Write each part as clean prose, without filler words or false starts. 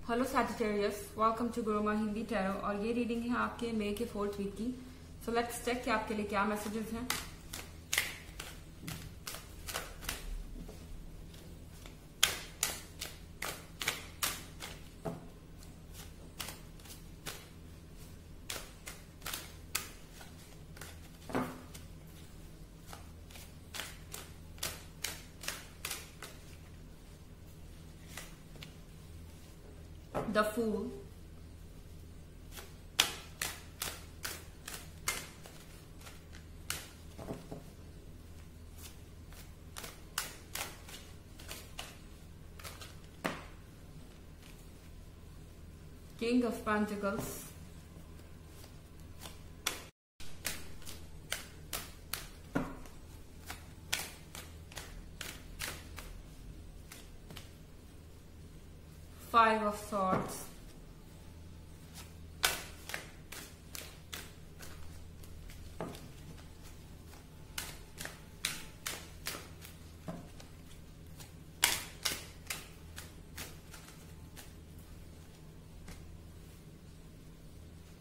Hello Sagittarius, welcome to Guruma Hindi Tarot. और ये reading है आपके मई के 4th वीक की। सो लेट्स चेक कि आपके लिए क्या मैसेजेस हैं। The Fool, King of Pentacles, Five of Swords,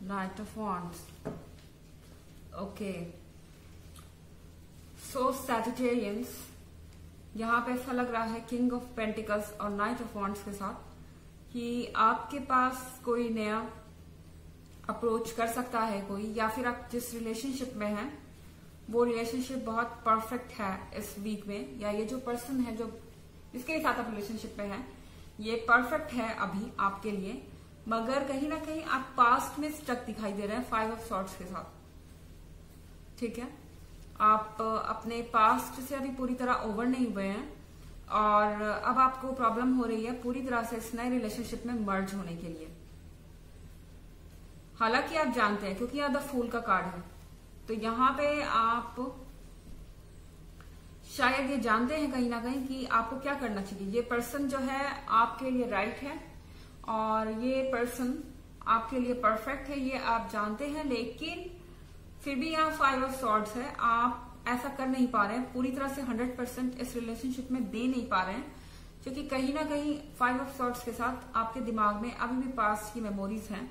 Knight of Wands. Okay, so Sagittarians, यहाँ पे ऐसा लग रहा है किंग ऑफ पेंटिकल्स और नाइट ऑफ वॉन्ड्स के साथ कि आपके पास कोई नया अप्रोच कर सकता है कोई, या फिर आप जिस रिलेशनशिप में हैं वो रिलेशनशिप बहुत परफेक्ट है इस वीक में, या ये जो पर्सन है जो जिसके साथ आप रिलेशनशिप में हैं ये परफेक्ट है अभी आपके लिए, मगर कहीं ना कहीं आप पास्ट में स्टक दिखाई दे रहे हैं 5 ऑफ सॉर्ड्स के साथ। ठीक है, आप अपने पास्ट से अभी पूरी तरह ओवर नहीं हुए हैं और अब आपको प्रॉब्लम हो रही है पूरी तरह से इस नए रिलेशनशिप में मर्ज होने के लिए। हालांकि आप जानते हैं, क्योंकि यहाँ द फूल का कार्ड है, तो यहाँ पे आप शायद ये जानते हैं कहीं ना कहीं कि आपको क्या करना चाहिए। ये पर्सन जो है आपके लिए राइट है और ये पर्सन आपके लिए परफेक्ट है, ये आप जानते हैं, लेकिन फिर भी यहाँ 5 ऑफ सॉर्ड्स है। आप ऐसा कर नहीं पा रहे हैं, पूरी तरह से 100% इस रिलेशनशिप में दे नहीं पा रहे हैं, क्योंकि कहीं ना कहीं 5 ऑफ सॉर्ड्स के साथ आपके दिमाग में अभी भी पास्ट की मेमोरीज हैं।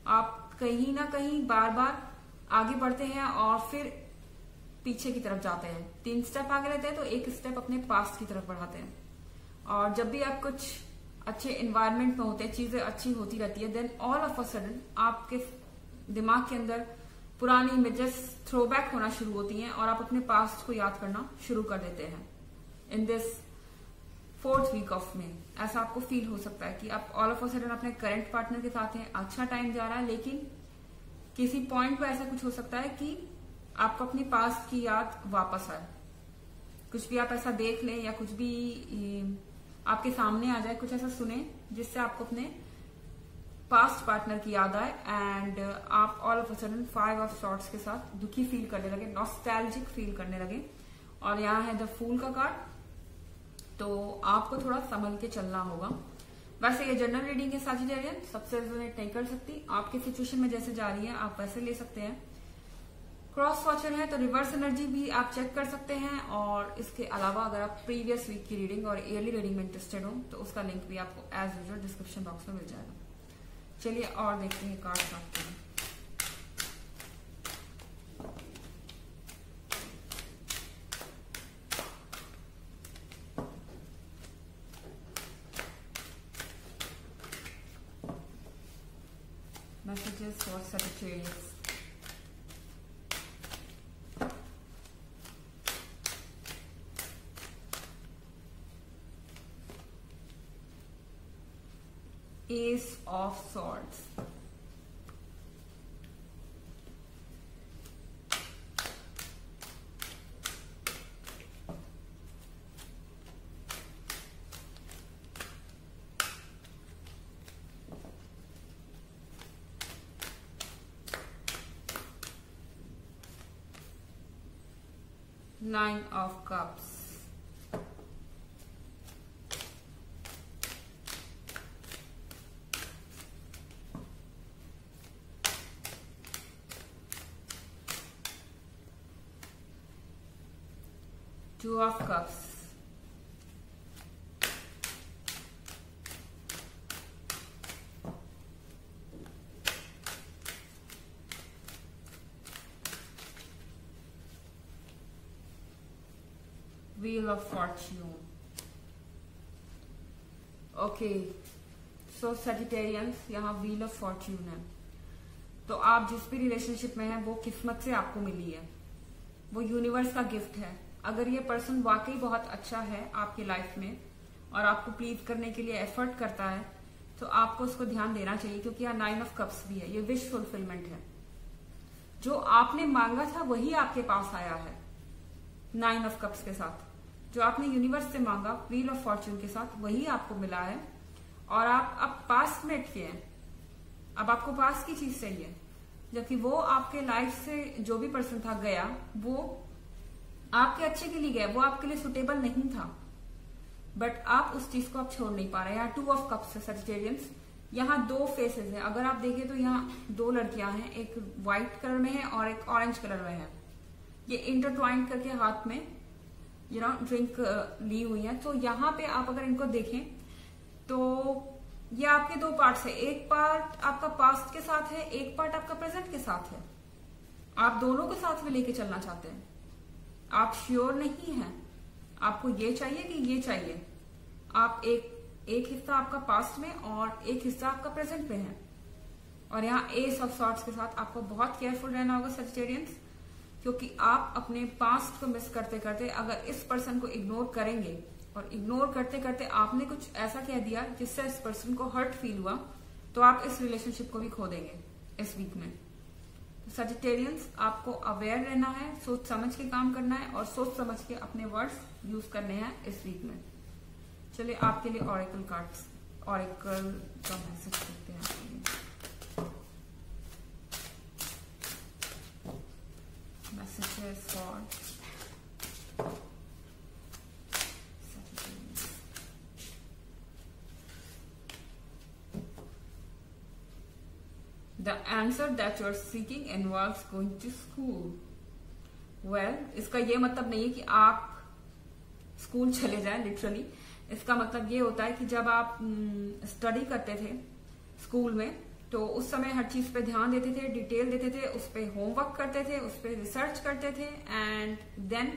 आप कहीं ना कहीं बार बार आगे बढ़ते हैं और फिर पीछे की तरफ जाते हैं। 3 स्टेप आगे रहते हैं तो 1 स्टेप अपने पास्ट की तरफ बढ़ाते हैं। और जब भी आप कुछ अच्छे एनवायरनमेंट में होते हैं, चीजें अच्छी होती रहती है, then all of a sudden आपके दिमाग के अंदर पुरानी इमेजेस थ्रोबैक होना शुरू होती हैं और आप अपने पास्ट को याद करना शुरू कर देते हैं। In this 4th week of May ऐसा आपको फील हो सकता है कि आप ऑल ऑफ अ सडन अपने करंट पार्टनर के साथ हैं, अच्छा टाइम जा रहा है, लेकिन किसी पॉइंट पे ऐसा कुछ हो सकता है कि आपको अपनी पास्ट की याद वापस आए। कुछ भी आप ऐसा देख लें या कुछ भी आपके सामने आ जाए, कुछ ऐसा सुने जिससे आपको अपने पास्ट पार्टनर की याद आए एंड आप all of a sudden 5 of swords के साथ दुखी फील करने लगे, नॉस्टैल्जिक फील करने लगे। और यहाँ है द फूल का कार्ड, तो आपको थोड़ा संभल के चलना होगा। वैसे ये जनरल रीडिंग है सैजिटेरियन, सबसे रेजोनेट नहीं कर सकती। आपकी सिचुएशन में जैसे जा रही है आप वैसे ले सकते हैं। क्रॉस वॉचर है तो रिवर्स एनर्जी भी आप चेक कर सकते हैं। और इसके अलावा अगर आप प्रीवियस वीक की रीडिंग और ईयरली रीडिंग में इंटरेस्टेड हो तो उसका लिंक भी आपको एज यूजुअल डिस्क्रिप्शन बॉक्स में मिल जाएगा। चलिए और देखते हैं कार्ड आपके लिए। Messages for Sagittarius. Ace of Swords. Nine of Cups. Two of Cups. Wheel of fortune. Okay, so Sagittarians, यहाँ व्हील ऑफ फॉर्च्यून है। तो आप जिस भी रिलेशनशिप में हैं वो किस्मत से आपको मिली है, वो यूनिवर्स का गिफ्ट है। अगर ये पर्सन वाकई बहुत अच्छा है आपकी लाइफ में और आपको प्लीज करने के लिए एफर्ट करता है तो आपको उसको ध्यान देना चाहिए, क्योंकि यहाँ 9 ऑफ कप्स भी है। ये विश फुलफिलमेंट है। जो आपने मांगा था वही आपके पास आया है 9 ऑफ कप्स के साथ। जो आपने यूनिवर्स से मांगा व्हील ऑफ फॉर्च्यून के साथ वही आपको मिला है। और आप अब पास्ट में अटके हैं, अब आपको पास्ट की चीज चाहिए, जबकि वो आपके लाइफ से जो भी पर्सन था गया, वो आपके अच्छे के लिए गया, वो आपके लिए सुटेबल नहीं था, बट आप उस चीज को आप छोड़ नहीं पा रहे। यहाँ 2 ऑफ कप्स है सजिटेरियंस। यहाँ 2 फेसेस है। अगर आप देखें तो यहाँ 2 लड़कियां हैं, एक व्हाइट कलर में है और एक ऑरेंज कलर में है। ये इंटरट्वाइन करके हाथ में ड्रिंक ली हुई है। तो यहाँ पे आप अगर इनको देखें तो ये आपके 2 पार्ट्स है। एक पार्ट आपका पास्ट के साथ है, एक पार्ट आपका प्रेजेंट के साथ है। आप दोनों को साथ में लेके चलना चाहते हैं। आप श्योर नहीं हैं, आपको ये चाहिए कि ये चाहिए। आप एक हिस्सा आपका पास्ट में और एक हिस्सा आपका प्रेजेंट में है। और यहाँ एस ऑफ सॉर्ड्स के साथ आपको बहुत केयरफुल रहना होगा सजिटेरियंस, क्योंकि आप अपने पास्ट को मिस करते करते अगर इस पर्सन को इग्नोर करेंगे और इग्नोर करते करते आपने कुछ ऐसा कह दिया जिससे इस पर्सन को हर्ट फील हुआ, तो आप इस रिलेशनशिप को भी खो देंगे इस वीक में। तो सजिटेरियंस, आपको अवेयर रहना है, सोच समझ के काम करना है और सोच समझ के अपने वर्ड्स यूज करने हैं इस वीक में। चलिए आपके लिए ऑरेकल कार्ड्स, ऑरेकल का मैसेज देखते हैं आपके लिए। Messages for Sagittarius. The answer that you are seeking involves going to school. Well, इसका ये मतलब नहीं है कि आप स्कूल चले जाएं लिटरली। इसका मतलब ये होता है कि जब आप स्टडी करते थे स्कूल में तो उस समय हर चीज पे ध्यान देते थे, डिटेल देते थे, उस पे होमवर्क करते थे, उस पे रिसर्च करते थे एंड देन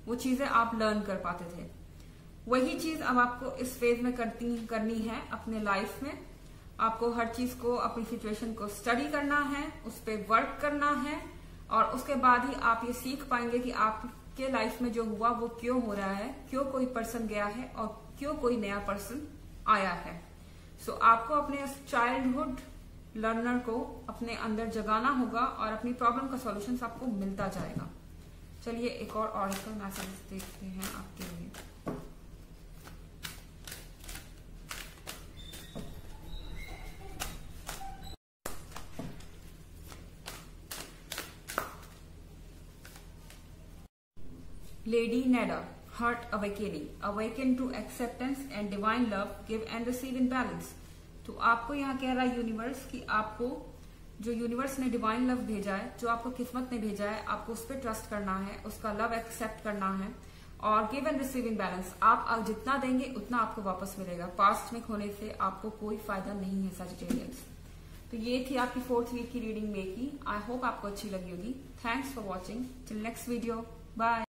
वो चीजें आप लर्न कर पाते थे। वही चीज अब आपको इस फेज में करनी है अपने लाइफ में। आपको हर चीज को, अपनी सिचुएशन को स्टडी करना है, उस पे वर्क करना है और उसके बाद ही आप ये सीख पाएंगे कि आपके लाइफ में जो हुआ वो क्यों हो रहा है, क्यों कोई पर्सन गया है और क्यों कोई नया पर्सन आया है। सो आपको अपने चाइल्डहुड लर्नर को अपने अंदर जगाना होगा और अपनी प्रॉब्लम का सॉल्यूशन आपको मिलता जाएगा। चलिए एक और ऑरेकल मैसेज देखते हैं आपके लिए। Lady Neda, Heart Awakening, awaken to acceptance and divine love, give and receive in balance। तो आपको यहाँ कह रहा है यूनिवर्स कि आपको जो यूनिवर्स ने डिवाइन लव भेजा है, जो आपको किस्मत ने भेजा है, आपको उस पर ट्रस्ट करना है, उसका लव एक्सेप्ट करना है और give and receive in balance. आप जितना देंगे उतना आपको वापस मिलेगा। पास्ट में खोने से आपको कोई फायदा नहीं है सजिटेरियंस। तो ये थी आपकी 4th वीक की रीडिंग में की। आई होप आपको अच्छी लगी होगी। Thanks for watching. Till next video, bye.